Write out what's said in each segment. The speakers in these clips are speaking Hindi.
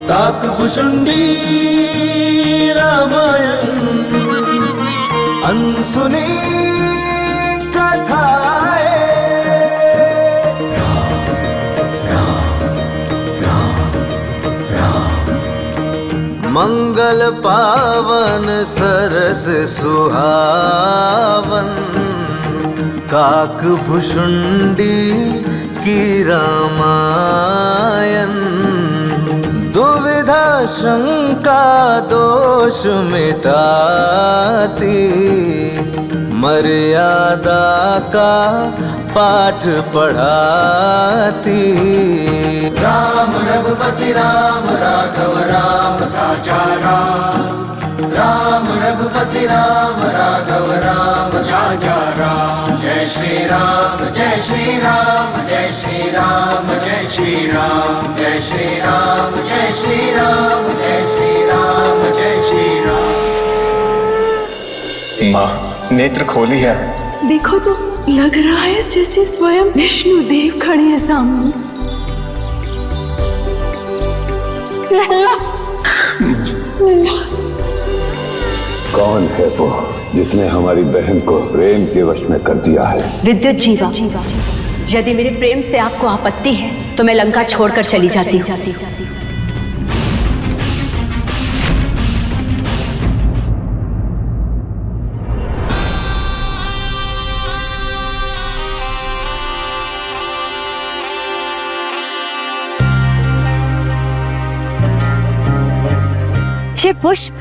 काकभुशुंडी रामायण अनसुनी कथाएं। मंगल पावन सरस सुहावन काकभुशुंडी की रामायण। दुविधा शंका दोष मिटाती मर्यादा का पाठ पढ़ाती। राम रघुपति राम राघव राम राजा राम। राम रघुपति राम राघव राम राजा राम। जय श्री राम जय श्री राम जय श्री राम जय श्री राम जय श्री राम जय श्री राम जय श्री राम जय श्री राम। माँ नेत्र खोली है। देखो तो लग रहा है जैसे स्वयं विष्णु देव खड़े हैं सामने। कौन है वो जिसने हमारी बहन को प्रेम के वश में कर दिया है? विद्युत जीवा, यदि मेरे प्रेम से आपको आपत्ति है तो मैं लंका छोड़कर चली जाती हूँ। ये पुष्प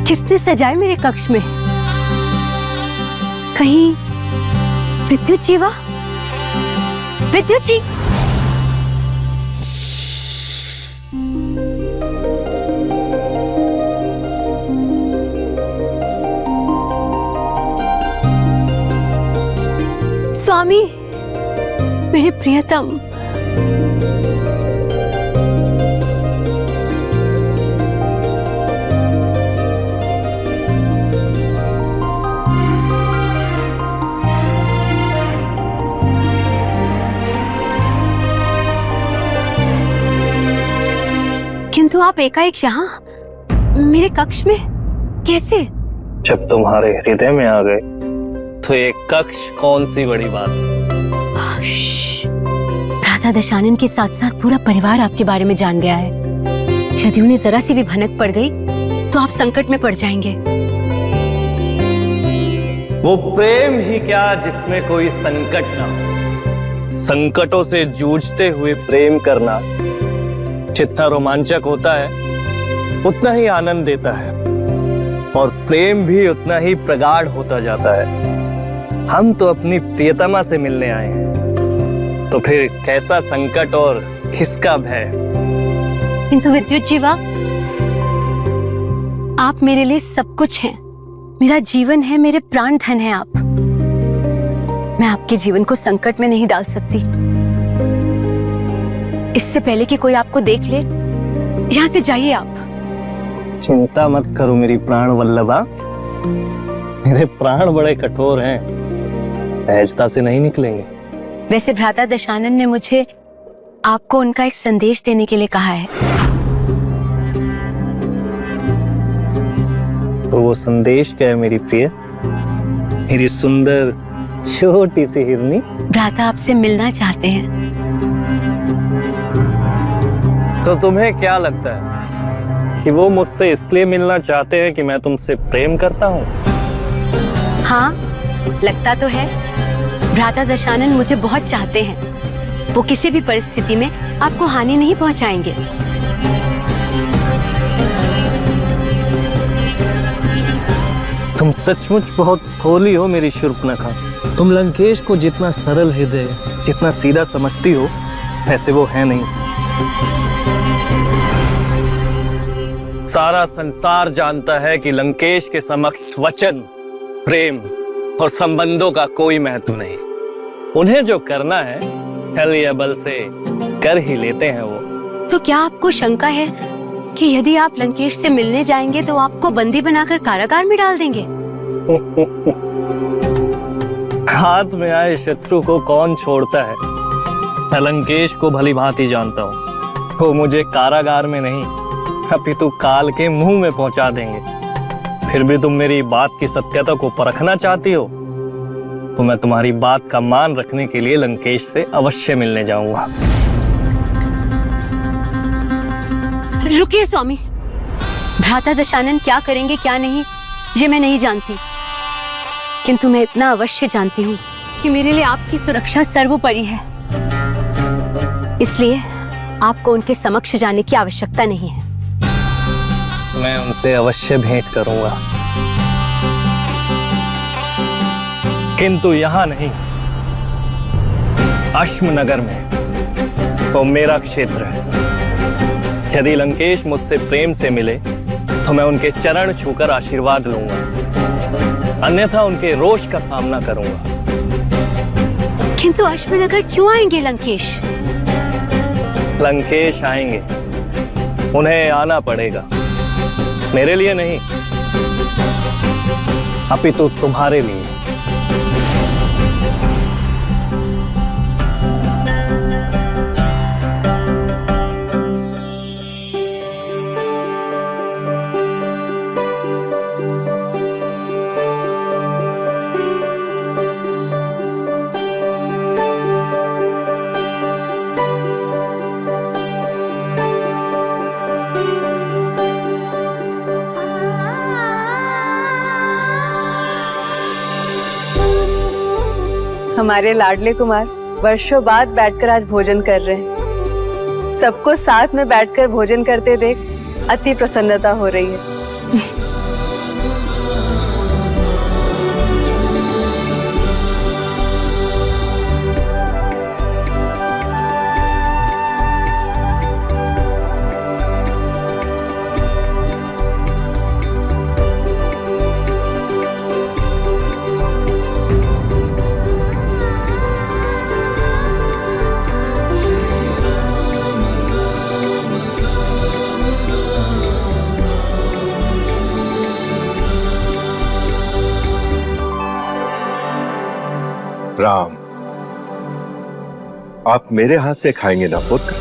किसने सजाए मेरे कक्ष में? कहीं विद्युत जीवा? विद्युत जी, स्वामी, मेरे प्रियतम, किंतु आप एकाएक यहाँ मेरे कक्ष में कैसे? जब तुम्हारे हृदय में आ गए तो एक कक्ष कौन सी बड़ी बात है। भ्राता दशानन के साथ साथ पूरा परिवार आपके बारे में जान गया है। यदि उन्हें जरा सी भी भनक पड़ गई तो आप संकट में पड़ जाएंगे। वो प्रेम ही क्या जिसमें कोई संकट ना हो। संकटों से जूझते हुए प्रेम करना जितना रोमांचक होता है उतना ही आनंद देता है और प्रेम भी उतना ही प्रगाढ़ होता जाता है। हम तो अपनी प्रियतमा से मिलने आए हैं, तो फिर कैसा संकट और किसका भय। किंतु विद्युत जीवा, आप मेरे लिए सब कुछ हैं। मेरा जीवन है, मेरे प्राण धन है आप। मैं आपके जीवन को संकट में नहीं डाल सकती। इससे पहले कि कोई आपको देख ले, यहाँ से जाइए आप। चिंता मत करो मेरी प्राण वल्लभा, मेरे प्राण बड़े कठोर हैं, सहजता से नहीं निकलेंगे। वैसे भ्राता दशानन ने मुझे आपको उनका एक संदेश देने के लिए कहा है। तो वो संदेश क्या है मेरी प्रिय, मेरी सुंदर छोटी सी हिरनी? भ्राता आपसे मिलना चाहते हैं। तो तुम्हें क्या लगता है कि वो मुझसे इसलिए मिलना चाहते हैं कि मैं तुमसे प्रेम करता हूँ? हाँ, लगता तो है। भ्राता दशानन मुझे बहुत चाहते हैं। वो किसी भी परिस्थिति में आपको हानि नहीं पहुंचाएंगे। तुम सचमुच बहुत भोली हो मेरी शूर्पणखा। तुम लंकेश को जितना सरल हृदय, जितना सीधा समझती हो, ऐसे वो है नहीं। सारा संसार जानता है कि लंकेश के समक्ष वचन, प्रेम और संबंधों का कोई महत्व नहीं। उन्हें जो करना है छल या बल से कर ही लेते हैं वो। तो क्या आपको शंका है कि यदि आप लंकेश से मिलने जाएंगे तो आपको बंदी बनाकर कारागार में डाल देंगे? हाथ में आए शत्रु को कौन छोड़ता है? मैं लंकेश को भली भांति जानता हूँ। वो मुझे कारागार में नहीं अपितु काल के मुंह में पहुंचा देंगे। फिर भी तुम मेरी बात की सत्यता को परखना चाहती हो तो मैं तुम्हारी बात का मान रखने के लिए लंकेश से अवश्य मिलने जाऊंगा। रुकिए स्वामी, भ्राता दशानन क्या करेंगे क्या नहीं ये मैं नहीं जानती, किंतु मैं इतना अवश्य जानती हूँ कि मेरे लिए आपकी सुरक्षा सर्वोपरि है, इसलिए आपको उनके समक्ष जाने की आवश्यकता नहीं है। मैं उनसे अवश्य भेंट करूंगा, किंतु यहाँ नहीं, अश्मनगर में वो मेरा क्षेत्र है। यदि लंकेश मुझसे प्रेम से मिले तो मैं उनके चरण छूकर आशीर्वाद लूंगा, अन्यथा उनके रोष का सामना करूंगा। किंतु अश्मनगर क्यों आएंगे लंकेश? लंकेश आएंगे, उन्हें आना पड़ेगा, मेरे लिए नहीं अपितु तुम्हारे लिए। हमारे लाडले कुमार वर्षों बाद बैठकर आज भोजन कर रहे हैं। सबको साथ में बैठकर भोजन करते देख अति प्रसन्नता हो रही है। राम, आप मेरे हाथ से खाएंगे ना पुत्र?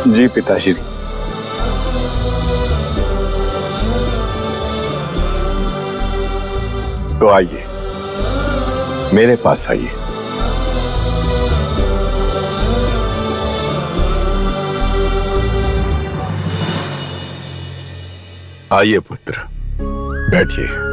जी पिताश्री। तो आइए, मेरे पास आइए। आइए पुत्र, बैठिए।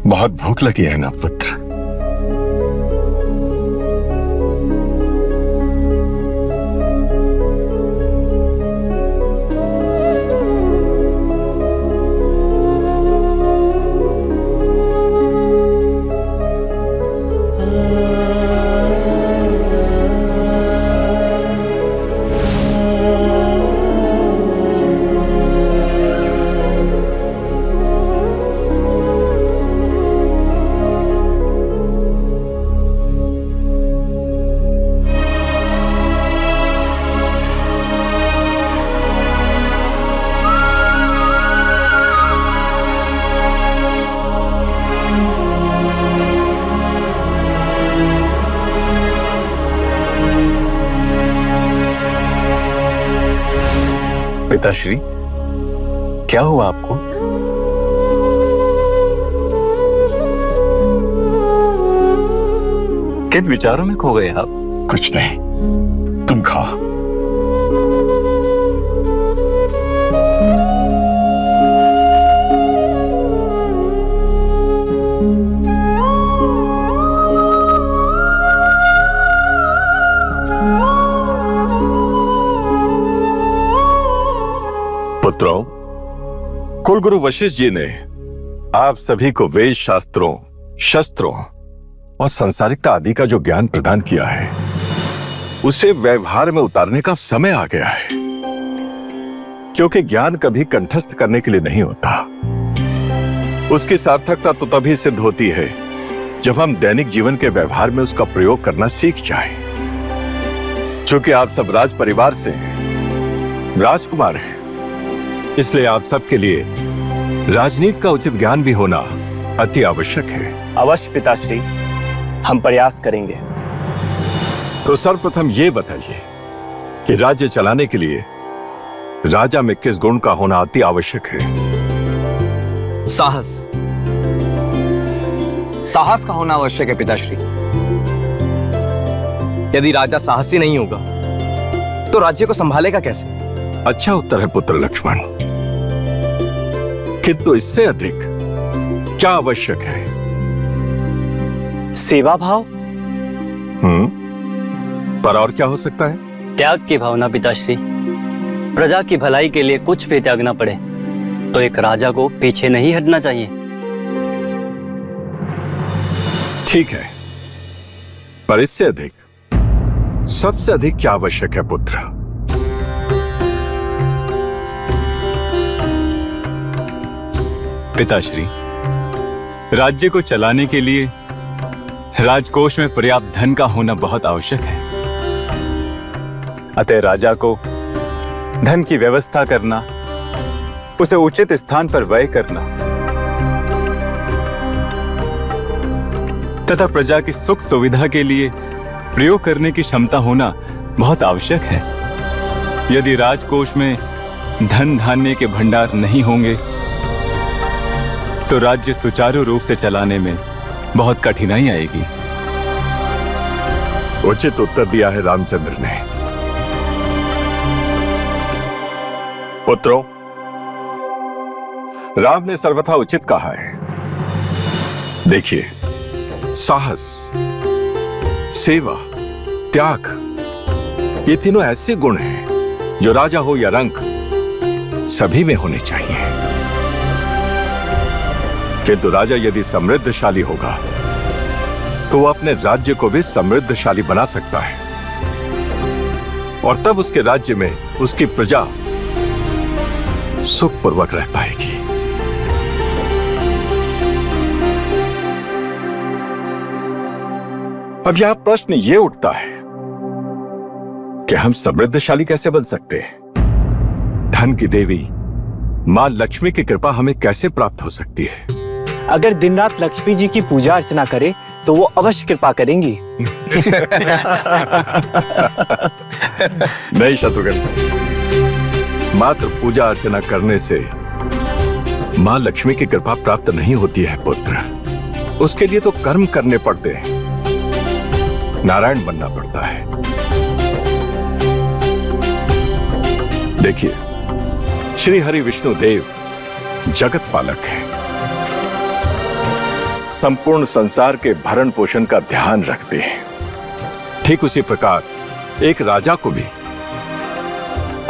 बहुत भूख लगी है ना पुत्र? पिताश्री, क्या हुआ आपको? किन विचारों में खो गए आप? कुछ नहीं, तुम खाओ। पुत्रों, कुलगुरु वशिष्ठ जी ने आप सभी को वेद शास्त्रों, शस्त्रों और संसारिकता आदि का जो ज्ञान प्रदान किया है, उसे व्यवहार में उतारने का समय आ गया है। क्योंकि ज्ञान कभी कंठस्थ करने के लिए नहीं होता। उसकी सार्थकता तो तभी सिद्ध होती है जब हम दैनिक जीवन के व्यवहार में उसका प्रयोग करना सीख जाएं। चूंकि आप सब राज परिवार से हैं, राजकुमार हैं, इसलिए आप सबके लिए राजनीति का उचित ज्ञान भी होना अति आवश्यक है। अवश्य पिताश्री, हम प्रयास करेंगे। तो सर्वप्रथम ये बताइए कि राज्य चलाने के लिए राजा में किस गुण का होना अति आवश्यक है? साहस। साहस का होना आवश्यक है पिताश्री। यदि राजा साहसी नहीं होगा तो राज्य को संभालेगा कैसे? अच्छा उत्तर है पुत्र लक्ष्मण, किंतु इससे अधिक क्या आवश्यक है? सेवा भाव। पर और क्या हो सकता है? त्याग की भावना पिताश्री। प्रजा की भलाई के लिए कुछ भी त्यागना पड़े तो एक राजा को पीछे नहीं हटना चाहिए। ठीक है, पर इससे अधिक, सबसे अधिक क्या आवश्यक है पुत्र? पिताश्री, राज्य को चलाने के लिए राजकोष में पर्याप्त धन का होना बहुत आवश्यक है। अतः राजा को धन की व्यवस्था करना, उसे उचित स्थान पर व्यय करना तथा प्रजा की सुख सुविधा के लिए प्रयोग करने की क्षमता होना बहुत आवश्यक है। यदि राजकोष में धन धान्य के भंडार नहीं होंगे तो राज्य सुचारू रूप से चलाने में बहुत कठिनाई आएगी। उचित उत्तर दिया है रामचंद्र ने। पुत्रों, राम ने सर्वथा उचित कहा है। देखिए, साहस, सेवा, त्याग, ये तीनों ऐसे गुण हैं जो राजा हो या रंक सभी में होने चाहिए। किंतु राजा यदि समृद्धशाली होगा तो वो अपने राज्य को भी समृद्धशाली बना सकता है और तब उसके राज्य में उसकी प्रजा सुखपूर्वक रह पाएगी। अब यहां प्रश्न ये उठता है कि हम समृद्धशाली कैसे बन सकते हैं? धन की देवी मां लक्ष्मी की कृपा हमें कैसे प्राप्त हो सकती है? अगर दिन रात लक्ष्मी जी की पूजा अर्चना करे तो वो अवश्य कृपा करेंगी। नहीं शत्रुघ्न, मात्र पूजा अर्चना करने से मां लक्ष्मी की कृपा प्राप्त नहीं होती है पुत्र। उसके लिए तो कर्म करने पड़ते हैं, नारायण बनना पड़ता है। देखिए, श्री हरि विष्णु देव जगत पालक है, संपूर्ण संसार के भरण पोषण का ध्यान रखते हैं। ठीक उसी प्रकार एक राजा को भी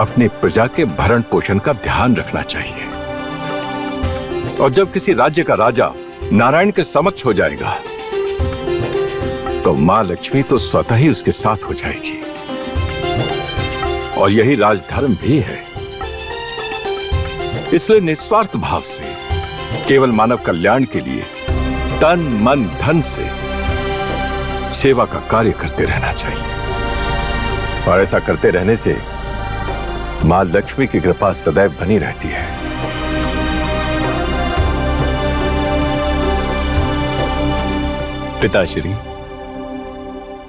अपनी प्रजा के भरण पोषण का ध्यान रखना चाहिए। और जब किसी राज्य का राजा नारायण के समक्ष हो जाएगा तो मां लक्ष्मी तो स्वतः ही उसके साथ हो जाएगी। और यही राजधर्म भी है। इसलिए निस्वार्थ भाव से केवल मानव कल्याण के लिए तन मन धन से सेवा का कार्य करते रहना चाहिए। और ऐसा करते रहने से मां लक्ष्मी की कृपा सदैव बनी रहती है। पिताश्री,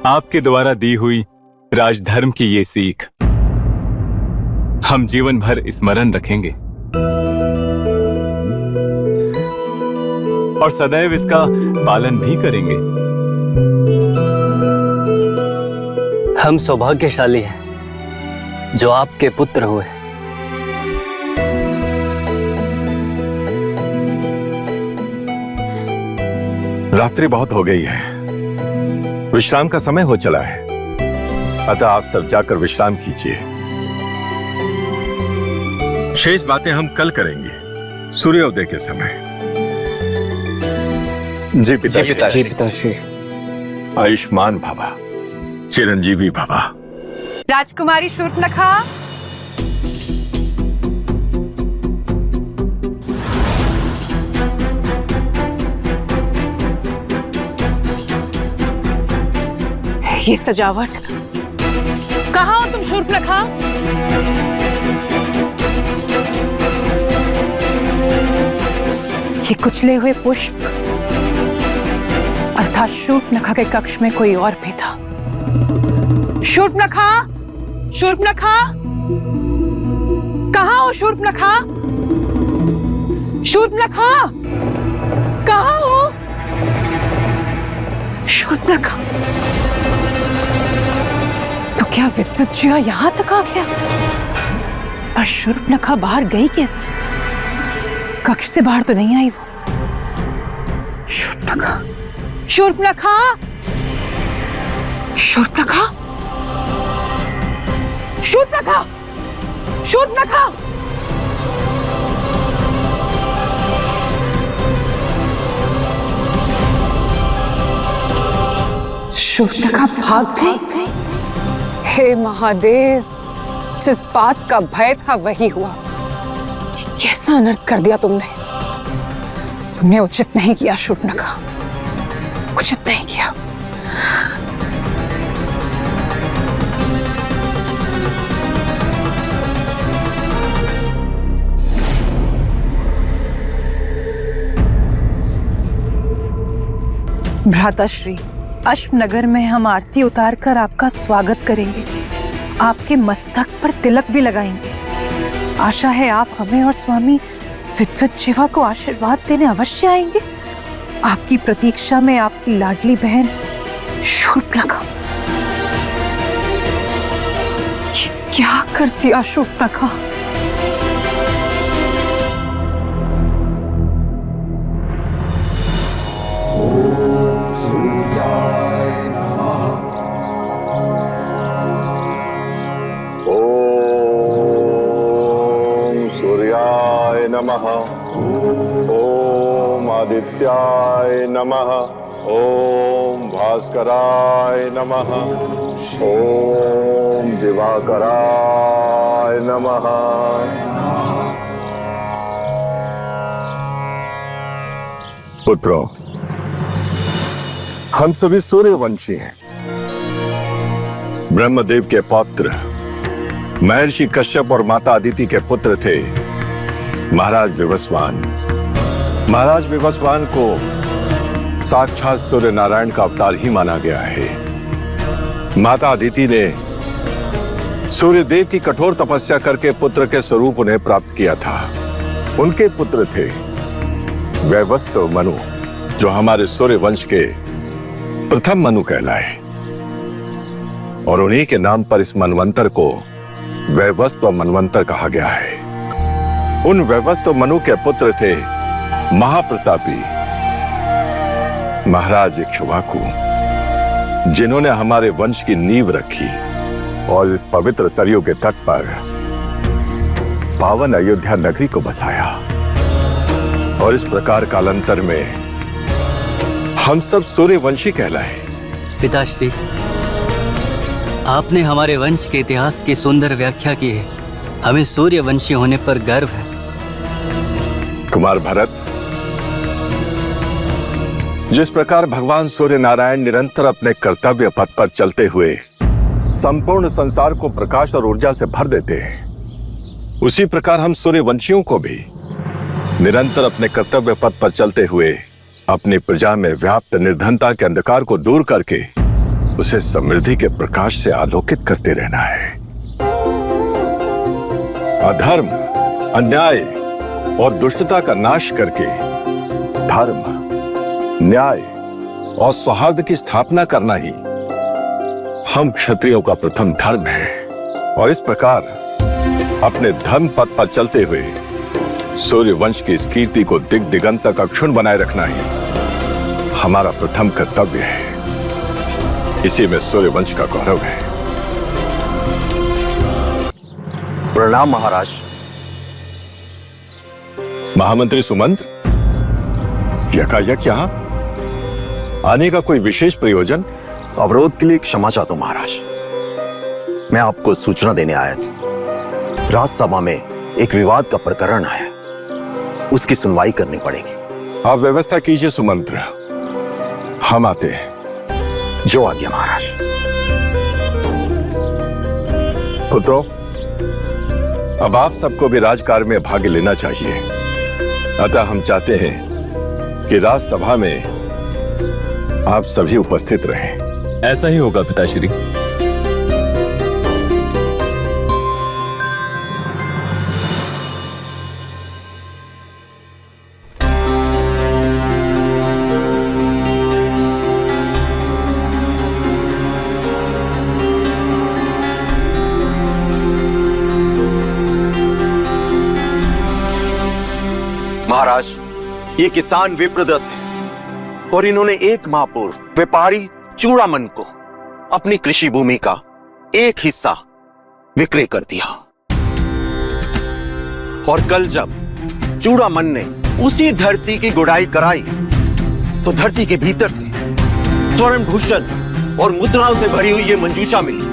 आपके द्वारा दी हुई राजधर्म की ये सीख हम जीवन भर स्मरण रखेंगे और सदैव इसका पालन भी करेंगे। हम सौभाग्यशाली हैं जो आपके पुत्र हुए। रात्रि बहुत हो गई है, विश्राम का समय हो चला है, अतः आप सब जाकर विश्राम कीजिए। शेष बातें हम कल करेंगे सूर्योदय के समय। जी पिताश्री। आयुष्मान भवा, चिरंजीवी भवा। राजकुमारी शूर्पणखा, ये सजावट। कहाँ हो तुम शूर्पणखा? ये कुचले हुए पुष्प अर्थात शूर्पणखा के कक्ष में कोई और भी था। शूर्पणखा, शूर्पणखा, कहाँ हो शूर्पणखा? शूर्पणखा, कहाँ हो? शूर्पणखा, तो क्या विद्युत जिया यहां तक आ गया? पर शूर्पणखा बाहर गई कैसे? कक्ष से बाहर तो नहीं आई वो। शूर्पणखा, शूर्पणखा, शूर्पणखा, शूर्पणखा, शूर्पणखा। शूर्पणखा भाग गई। हे महादेव, जिस बात का भय था वही हुआ। कैसा अनर्थ कर दिया तुमने। तुमने उचित नहीं किया शूर्पणखा, उचित नहीं किया। भ्राताश्री, अश्वनगर में हम आरती उतारकर आपका स्वागत करेंगे। आपके मस्तक पर तिलक भी लगाएंगे। आशा है आप हमें और स्वामी विद्युत जीवा को आशीर्वाद देने अवश्य आएंगे। आपकी प्रतीक्षा में आपकी लाडली बहन शूर्पणखा। क्या कर दिया शूर्पणखा? नमः। ओम आदित्याय नमः। ओम भास्कराय नमः। ओम दिवाकराय नमः। पुत्रों, हम सभी सूर्यवंशी हैं। ब्रह्मदेव के पौत्र महर्षि कश्यप और माता अदिति के पुत्र थे महाराज विवस्वान। महाराज विवस्वान को साक्षात सूर्य नारायण का अवतार ही माना गया है। माता अदिति ने सूर्य देव की कठोर तपस्या करके पुत्र के स्वरूप उन्हें प्राप्त किया था। उनके पुत्र थे वैवस्व मनु, जो हमारे सूर्य वंश के प्रथम मनु कहलाए, और उन्हीं के नाम पर इस मनवंतर को वैवस्व मनवंतर कहा गया है। उन वैवस्व मनु के पुत्र थे महाप्रतापी महाराज इक्ष्वाकु, जिन्होंने हमारे वंश की नींव रखी और इस पवित्र सरयू के तट पर पावन अयोध्या नगरी को बसाया। और इस प्रकार कालांतर में हम सब सूर्यवंशी कहलाए। पिताश्री, आपने हमारे वंश के इतिहास की सुंदर व्याख्या की है। हमें सूर्यवंशी होने पर गर्व है। कुमार भरत, जिस प्रकार भगवान सूर्य नारायण निरंतर अपने कर्तव्य पथ पर चलते हुए संपूर्ण संसार को प्रकाश और ऊर्जा से भर देते हैं, उसी प्रकार हम सूर्यवंशियों को भी निरंतर अपने कर्तव्य पथ पर चलते हुए अपनी प्रजा में व्याप्त निर्धनता के अंधकार को दूर करके उसे समृद्धि के प्रकाश से आलोकित करते रहना है। अधर्म, अन्याय और दुष्टता का नाश करके धर्म, न्याय और सौहार्द की स्थापना करना ही हम क्षत्रियों का प्रथम धर्म है। और इस प्रकार अपने धर्म पथ पर चलते हुए सूर्यवंश की इस कीर्ति को दिग दिगंत तक अक्षुण्ण बनाए रखना ही हमारा प्रथम कर्तव्य है। इसी में सूर्यवंश का गौरव है। प्रणाम महाराज। महामंत्री सुमंत्र, यकायक यहाँ आने का कोई विशेष प्रयोजन? अवरोध के लिए क्षमा चाहता हूं महाराज। मैं आपको सूचना देने आया था। राज्यसभा में एक विवाद का प्रकरण है, उसकी सुनवाई करनी पड़ेगी। आप व्यवस्था कीजिए सुमंत्र, हम आते हैं। जो आज्ञा महाराज। पुत्रों, अब आप सबको भी राजकार्य में भाग लेना चाहिए। अतः हम चाहते हैं कि राज्यसभा में आप सभी उपस्थित रहें। ऐसा ही होगा पिताश्री। महाराज, ये किसान विप्रदत्त हैं और इन्होंने 1 माह पूर्व व्यापारी चूड़ामन को अपनी कृषि भूमि का एक हिस्सा विक्रय कर दिया। और कल जब चूड़ामन ने उसी धरती की गुड़ाई कराई तो धरती के भीतर से स्वर्ण भूषण और मुद्राओं से भरी हुई ये मंजूषा मिली।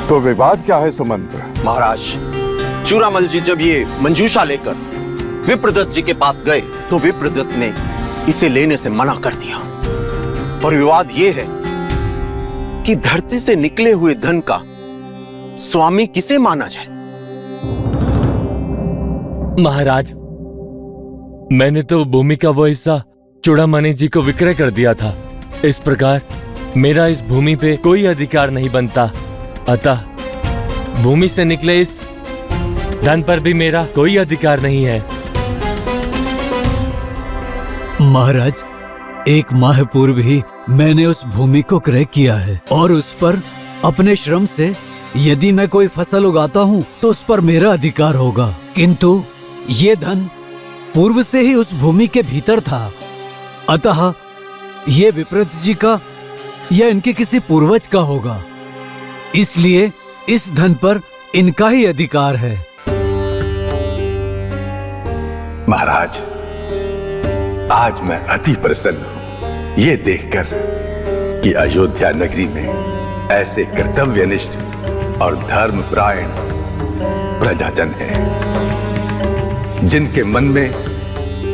तो विवाद क्या है सुमंत्र? महाराज, चूड़ामल जी जब ये मंजूषा लेकर विप्रदत्त जी के पास गए तो विप्रदत्त ने इसे लेने से मना कर दिया। और विवाद ये है कि धरती से निकले हुए धन का स्वामी किसे माना जाए? महाराज, मैंने तो भूमि का वो हिस्सा चूड़ामणि जी को विक्रय कर दिया था। इस प्रकार मेरा इस भूमि पे कोई अधिकार नहीं बनता। अतः भूमि से निकले इस धन पर भी मेरा कोई अधिकार नहीं है। महाराज, 1 माह पूर्व ही मैंने उस भूमि को क्रय किया है और उस पर अपने श्रम से यदि मैं कोई फसल उगाता हूँ तो उस पर मेरा अधिकार होगा। किंतु ये धन पूर्व से ही उस भूमि के भीतर था, अतः ये विप्रदत्त जी का या इनके किसी पूर्वज का होगा। इसलिए इस धन पर इनका ही अधिकार है। महाराज, आज मैं अति प्रसन्न हूं ये देखकर कि अयोध्या नगरी में ऐसे कर्तव्यनिष्ठ और धर्मपरायण प्रजाजन हैं जिनके मन में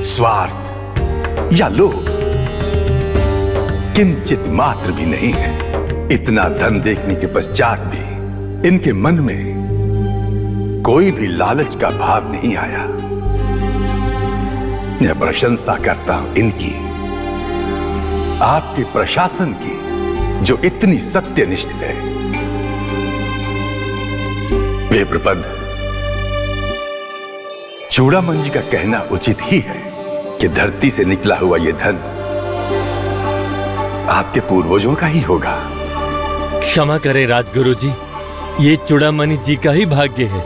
स्वार्थ या लोभ किंचित मात्र भी नहीं है। इतना धन देखने के पश्चात भी इनके मन में कोई भी लालच का भाव नहीं आया। मैं प्रशंसा करता हूं इनकी, आपके प्रशासन की जो इतनी सत्यनिष्ठ है। विप्रपद, चूड़ामन जी का कहना उचित ही है कि धरती से निकला हुआ यह धन आपके पूर्वजों का ही होगा। क्षमा करें राजगुरु जी, ये चूड़ामणि जी का ही भाग्य है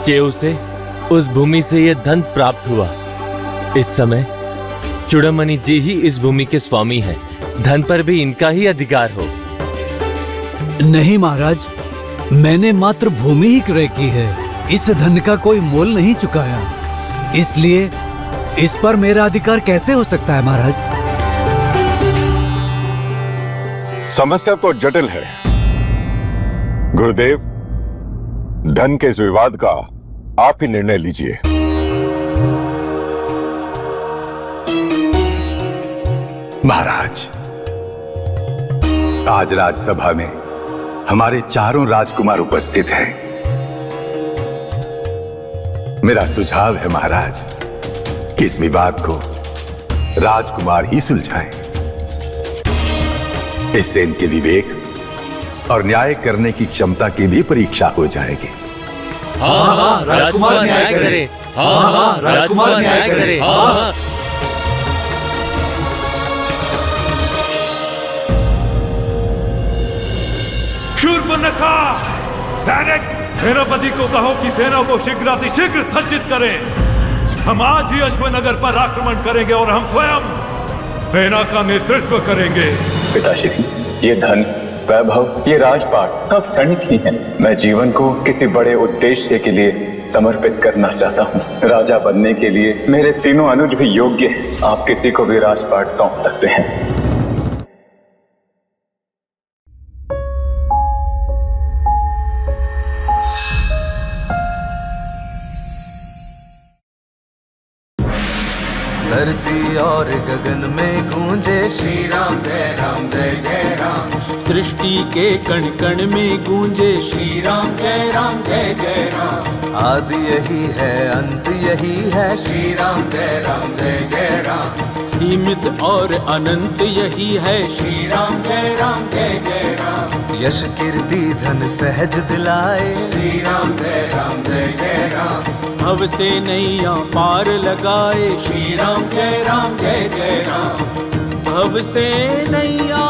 कि उसे उस भूमि से यह धन प्राप्त हुआ। इस समय चूड़ामणि जी ही इस भूमि के स्वामी हैं। धन पर भी इनका ही अधिकार हो। नहीं महाराज, मैंने मात्र भूमि ही क्रय की है, इस धन का कोई मोल नहीं चुकाया। इसलिए इस पर मेरा अधिकार कैसे हो सकता है महाराज? समस्या तो जटिल है गुरुदेव। धन के इस विवाद का आप ही निर्णय लीजिए। महाराज, आज राज्यसभा में हमारे चारों राजकुमार उपस्थित हैं। मेरा सुझाव है महाराज कि इस विवाद को राजकुमार ही सुलझाएं। इससे इनके विवेक और न्याय करने की क्षमता की भी परीक्षा हो जाएगी। हाँ, राजकुमार न्याय करे। हाँ, राजकुमार न्याय करे। हाँ। शूर्पणखा, दैनिक सेनापति को कहो कि सेना को शीघ्रातिशीघ्र सज्जित करें। हम आज ही अश्वनगर पर आक्रमण करेंगे और हम स्वयं सेना का नेतृत्व करेंगे। पिताश्री, ये धन वैभव, ये राजपाट सब क्षणिक ही है। मैं जीवन को किसी बड़े उद्देश्य के लिए समर्पित करना चाहता हूँ। राजा बनने के लिए मेरे तीनों अनुज भी योग्य हैं। आप किसी को भी राजपाट सौंप सकते हैं। धरती और गगन में गूंजे श्री राम जय राम जय जय राम। सृष्टि के कण कण में गूंजे श्री राम जय जय राम। आदि यही है अंत यही है श्री राम जय जय राम। सीमित और अनंत यही है श्री राम जय जय राम। यश कीर्ति धन सहज दिलाए श्री राम जय जय राम। भव से नैया पार लगाए श्री राम जय जय राम। भव से नैया